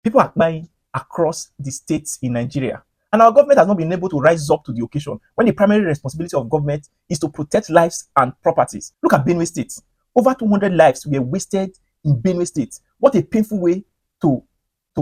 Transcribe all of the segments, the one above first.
People are dying across the states in Nigeria. And our government has not been able to rise up to the occasion when the primary responsibility of government is to protect lives and properties. Look at Benue State. Over 200 lives were wasted in Benue State. What a painful way to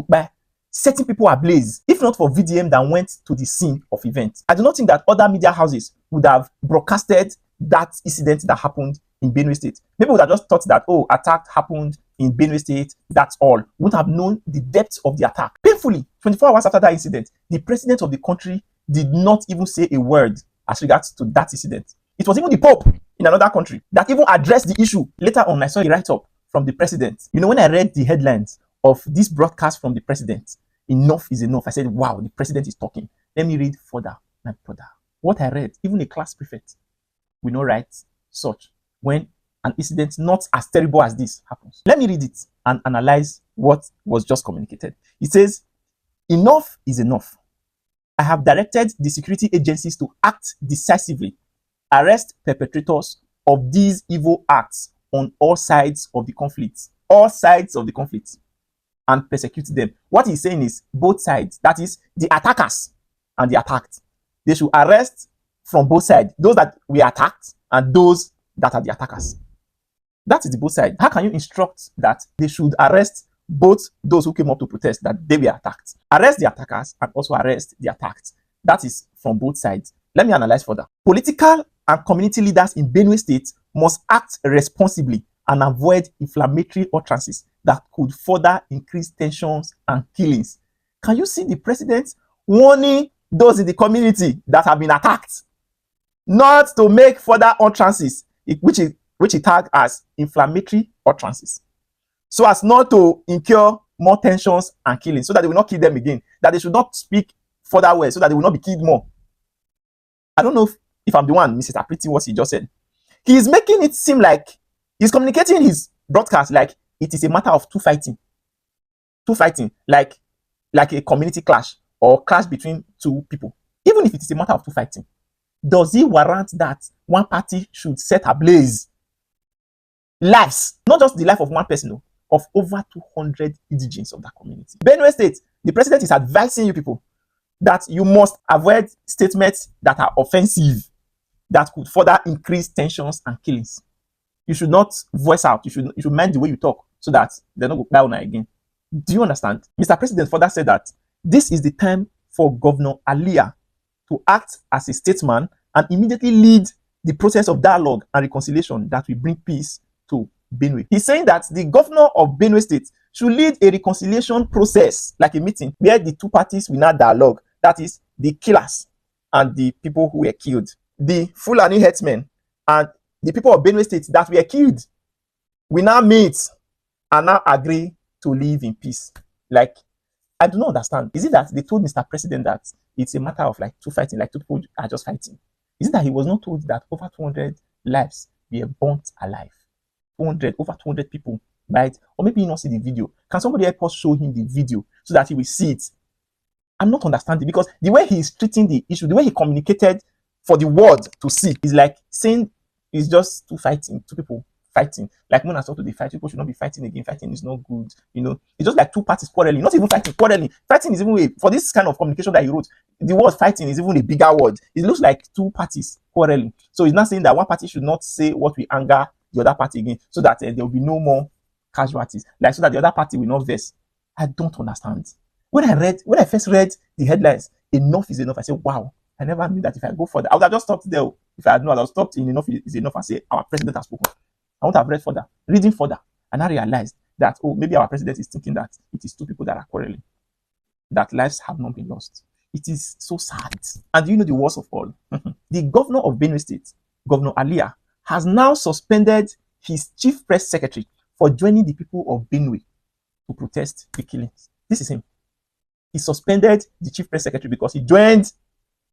buy. Setting people ablaze, if not for VDM that went to the scene of events. I do not think that other media houses would have broadcasted that incident that happened in Benue State. Maybe would have just thought that, oh, attack happened in Benue State, that's all. Wouldn't have known the depth of the attack. Painfully, 24 hours after that incident, the president of the country did not even say a word as regards to that incident. It was even the Pope in another country that even addressed the issue. Later on, I saw a write-up from the president. You know, when I read the headlines of this broadcast from the president, enough is enough. I said, wow, the president is talking. Let me read further. My brother, what I read, even a class prefect will not write such when an incident not as terrible as this happens. Let me read it and analyze what was just communicated. It says, enough is enough. I have directed the security agencies to act decisively, arrest perpetrators of these evil acts on all sides of the conflict. All sides of the conflict. And persecute them. What he's saying is both sides, that is the attackers and the attacked. They should arrest from both sides, those that were attacked and those that are the attackers. That is the both sides. How can you instruct that they should arrest both those who came up to protest that they were attacked? Arrest the attackers and also arrest the attacked. That is from both sides. Let me analyze further. Political and community leaders in Benue State must act responsibly and avoid inflammatory utterances that could further increase tensions and killings. Can you see the president warning those in the community that have been attacked not to make further utterances, which he tagged as inflammatory utterances, so as not to incur more tensions and killings, so that they will not kill them again, that they should not speak further words, so that they will not be killed more. I don't know if I'm the one misinterpreting what he just said. He is making it seem like he's communicating his broadcast like it is a matter of two fighting, like a community clash or clash between two people. Even if it is a matter of two fighting, does it warrant that one party should set ablaze lives, not just the life of one person, of over 200 indigents of that community? Benue State, the president is advising you people that you must avoid statements that are offensive, that could further increase tensions and killings. You should not voice out. You should mind the way you talk so that they're not going down again. Do you understand? Mr. President further said that this is the time for Governor Alia to act as a statesman and immediately lead the process of dialogue and reconciliation that will bring peace to Benue. He's saying that the governor of Benue State should lead a reconciliation process, like a meeting, where the two parties will now dialogue. That is, the killers and the people who were killed. The Fulani herdsmen and the people of Benue State that were killed will now meet and now agree to live in peace. Like, I do not understand. Is it that they told Mr. President that it's a matter of like two fighting, like two people are just fighting? Is it that he was not told that over 200 lives were burnt alive? Over 200 people died? Or maybe he not see the video. Can somebody help us show him the video so that he will see it? I'm not understanding, because the way he is treating the issue, the way he communicated for the world to see, is like saying it's just two people fighting. Like when I start to the fight, people should not be fighting again. Fighting is not good. You know, it's just like two parties quarreling, not even fighting, quarreling. Fighting is even for this kind of communication that he wrote. The word fighting is even a bigger word. It looks like two parties quarreling. So he's not saying that one party should not say what will anger the other party again, so that there will be no more casualties, like so that the other party will not vex. I don't understand. When I first read the headlines, enough is enough, I said, wow, I never knew that if I go further, I would have just stopped there. If I had known, I would have stopped in enough is enough and say, our president has spoken. I won't have read further, reading further, and I realized that, oh, maybe our president is thinking that it is two people that are quarreling, that lives have not been lost. It is so sad. And you know the worst of all? The governor of Benue State, Governor Alia, has now suspended his chief press secretary for joining the people of Benue to protest the killings. This is him. He suspended the chief press secretary because he joined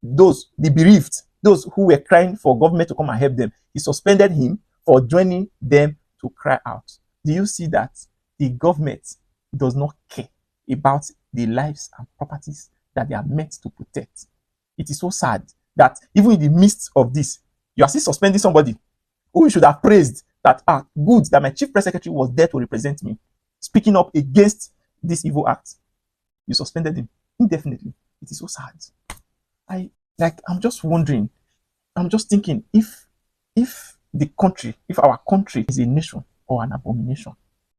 the bereaved, those who were crying for government to come and help them. He suspended him for joining them to cry out. Do you see that the government does not care about the lives and properties that they are meant to protect? It is so sad that even in the midst of this, you are still suspending somebody who you should have praised that, good, that my chief press secretary was there to represent me, speaking up against this evil act. You suspended him indefinitely. It is so sad. I'm just wondering, I'm just thinking if the country, if our country is a nation or an abomination.